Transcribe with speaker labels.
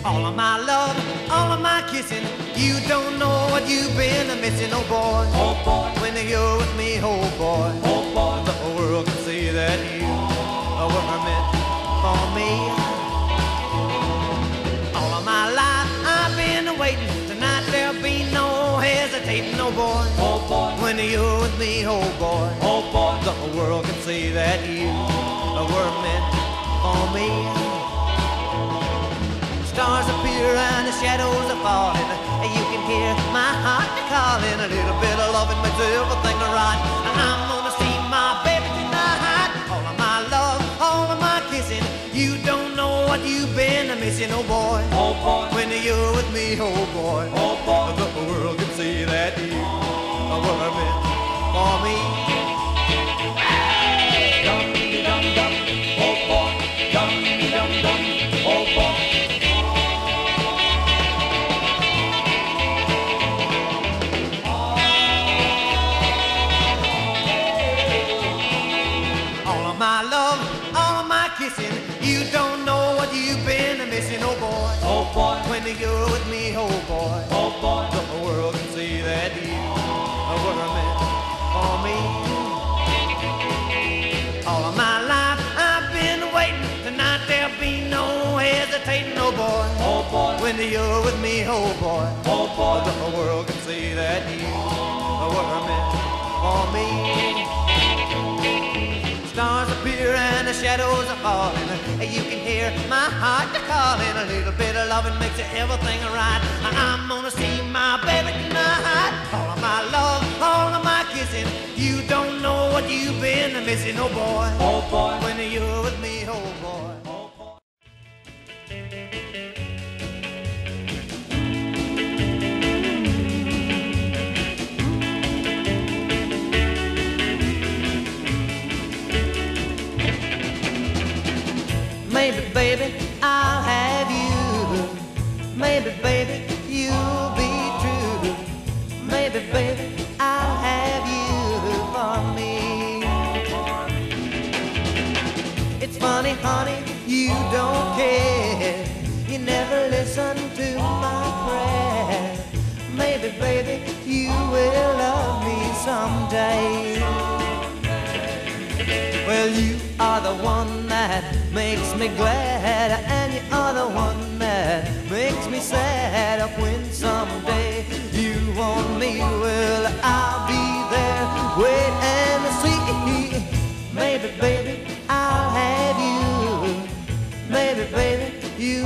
Speaker 1: All of my love, all of my kissing, you don't know what you've been missing, oh boy.
Speaker 2: Oh boy,
Speaker 1: When you're with me, oh boy,
Speaker 2: oh boy,
Speaker 1: the whole world can see that you were meant for me. All of my life I've been waiting, tonight there'll be no hesitating, oh boy.
Speaker 2: oh boy,
Speaker 1: When you're with me, oh boy,
Speaker 2: oh boy,
Speaker 1: the whole world can see that you were meant for me. Stars appear and the shadows are falling. You can hear my heart calling. A little bit of loving makes everything right. I'm gonna see my baby tonight. All of my love, all of my kissing. You don't know what you've been missing, oh boy.
Speaker 2: oh boy,
Speaker 1: When you're with me, oh boy,
Speaker 2: oh boy,
Speaker 1: the world can see that you were meant for me.
Speaker 2: dum dum dum, oh boy, dum dum dum, oh boy.
Speaker 1: All of my love, all of my kissing, you don't know what you've been missing, oh boy.
Speaker 2: Oh boy,
Speaker 1: When you're with me, oh boy,
Speaker 2: oh boy,
Speaker 1: the world can see that you were meant for me. All of my life I've been waiting, tonight there'll be no hesitating, oh boy.
Speaker 2: oh boy,
Speaker 1: When you're with me, oh boy,
Speaker 2: oh boy,
Speaker 1: the world can see that you were meant for me. Stars appear and the shadows are falling. You can hear my heart calling. A little bit of loving makes everything right. I'm gonna see my baby tonight. All of my love, all of my kissing. You don't know what you've been missing, oh boy.
Speaker 2: oh boy.
Speaker 1: When you're with me, oh boy. Maybe, baby, I'll have you. Maybe, baby, you'll be true. Maybe, baby, I'll have you for me. It's funny, honey, you don't care. You never listen to my prayer. Maybe, baby, you will love me someday. Well, you are the one that makes me glad, and you are the one that makes me sad. When someday you want me, well, I'll be there, wait and see. Maybe, baby, I'll have you. Maybe, baby, you